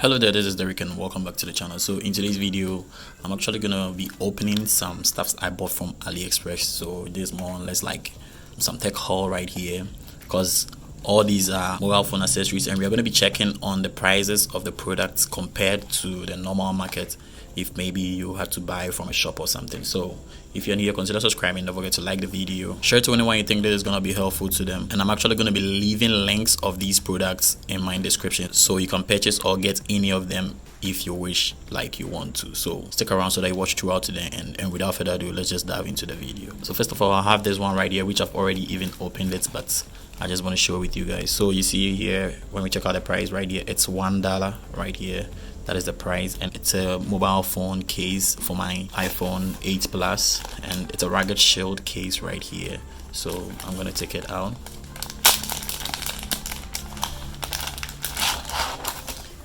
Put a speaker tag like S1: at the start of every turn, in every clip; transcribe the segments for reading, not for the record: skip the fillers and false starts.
S1: Hello there, this is Derick and welcome back to the channel. So in today's video, I'm actually gonna be opening some stuffs I bought from Aliexpress. So this is more or less like some tech haul right here, because all these are mobile phone accessories and we're going to be checking on the prices of the products compared to the normal market if maybe you had to buy from a shop or something. So if you're new, consider subscribing. Don't forget to like the video, share to anyone you think this is going to be helpful to them, and I'm actually going to be leaving links of these products in my description so you can purchase or get any of them if you wish, like you want to. So stick around so that you watch throughout to the end, and without further ado, let's just dive into the video. So first of all, I have this one right here which I've already even opened it, but I just want to share with you guys. So you see here, when we check out the price right here, it's $1 right here. That is the price, and it's a mobile phone case for my iPhone 8 Plus, and it's a rugged shield case right here. So I'm gonna take it out,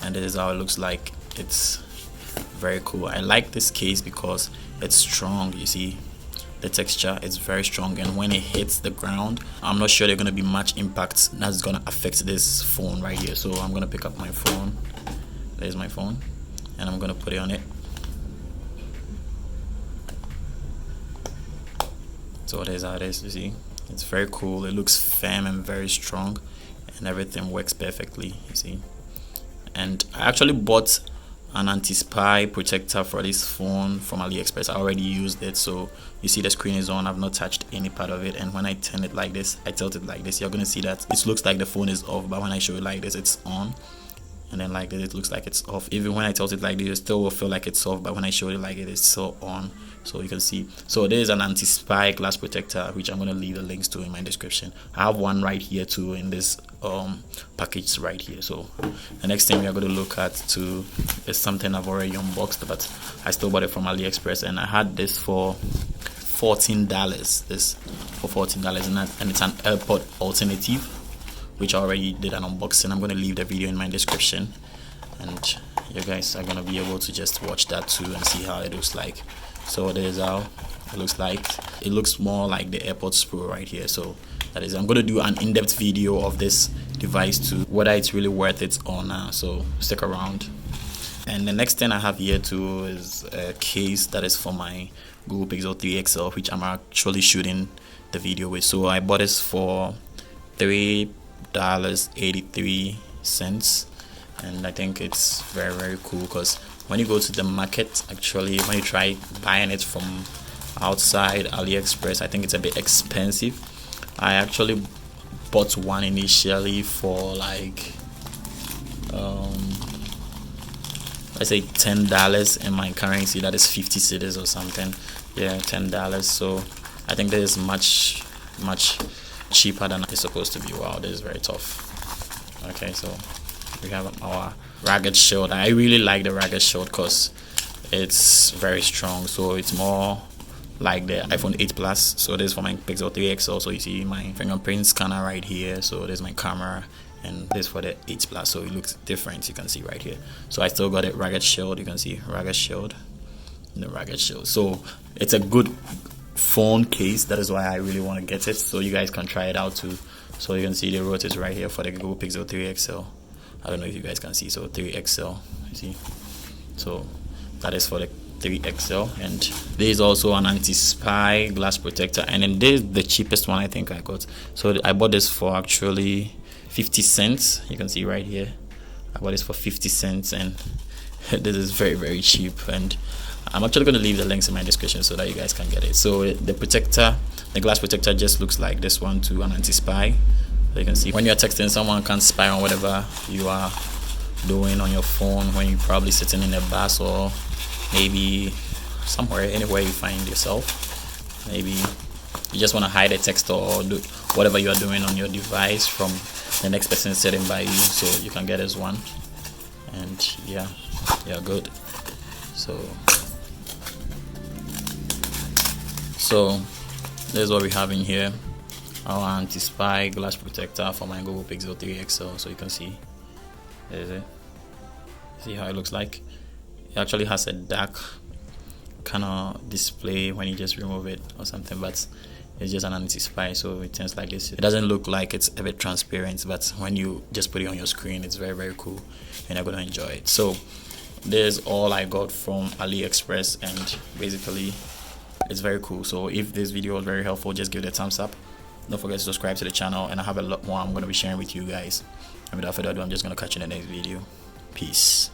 S1: and this is how it looks like. It's very cool. I like this case because it's strong. You see the texture is very strong, and when it hits the ground, I'm not sure there's gonna be much impact that's gonna affect this phone right here. So I'm gonna pick up my phone. There's my phone, and I'm gonna put it on it. So there's how it is. You see, it's very cool. It looks firm and very strong, and everything works perfectly. You see, and I actually bought an anti-spy protector for this phone from Aliexpress. I already used it, so you see the screen is on. I've not touched any part of it, and when I turn it like this, I tilt it like this, you're gonna see that it looks like the phone is off, but when I show it like this, it's on, and then like this, it looks like it's off. Even when I tilt it like this, it still will feel like it's off, but when I show it like it, it's still on. So you can see. So there is an anti-spy glass protector which I'm going to leave the links to in my description. I have one right here too in this package right here. So the next thing we are going to look at too is something I've already unboxed, but I still bought it from AliExpress, and I had this for $14. This for $14, and it's an Airpod alternative, which I already did an unboxing. I'm going to leave the video in my description, and you guys are going to be able to just watch that too and see how it looks like. So there's how it looks like. It looks more like the AirPods Pro right here. So that is, I'm going to do an in-depth video of this device too, whether it's really worth it or not. So stick around. And the next thing I have here too is a case that is for my Google Pixel 3 XL, which I'm actually shooting the video with. So I bought this for $3.83, and I think it's very cool, because when you go to the market, actually when you try buying it from outside AliExpress, I think it's a bit expensive. I actually bought one initially for like let's say $10 in my currency, that is 50 cedis or something. Yeah, $10. So I think this is much cheaper than it's supposed to be. Wow, this is very tough. Okay, so we have our rugged shield. I really like the rugged shield because it's very strong. So it's more like the iPhone 8 Plus. So this is for my Pixel 3 XL. So you see my fingerprint scanner right here. So there's my camera, and this for the 8 Plus. So it looks different. You can see right here. So I still got a rugged shield. You can see rugged shield, the rugged shield. So it's a good phone case. That is why I really want to get it, so you guys can try it out too. So you can see the rotate right here for the Google Pixel 3 XL. I don't know if you guys can see. So 3 XL, you see. So that is for the 3 XL, and there is also an anti-spy glass protector, and then this is the cheapest one I think I got. So I bought this for actually 50 cents. You can see right here, I bought this for 50 cents, and this is very cheap. And I'm actually going to leave the links in my description so that you guys can get it. So the protector, the glass protector, just looks like this one too, an anti-spy. So you can see when you're texting, someone can spy on whatever you are doing on your phone, when you're probably sitting in a bus or maybe somewhere, anywhere you find yourself. Maybe you just want to hide a text or do whatever you are doing on your device from the next person sitting by you. So you can get this one, and yeah, good. So this is what we have in here, our anti-spy glass protector for my Google Pixel 3 XL. So you can see, there's it. See how it looks like. It actually has a dark kind of display when you just remove it or something, but It's just an anti-spy, so it turns like this. It doesn't look like it's a bit transparent, but when you just put it on your screen, it's very, very cool, and you're gonna enjoy it. So there's all I got from AliExpress, and basically it's very cool. So if this video was very helpful, just give it a thumbs up. Don't forget to subscribe to the channel, and I have a lot more I'm going to be sharing with you guys. And without further ado, I'm just going to catch you in the next video. Peace.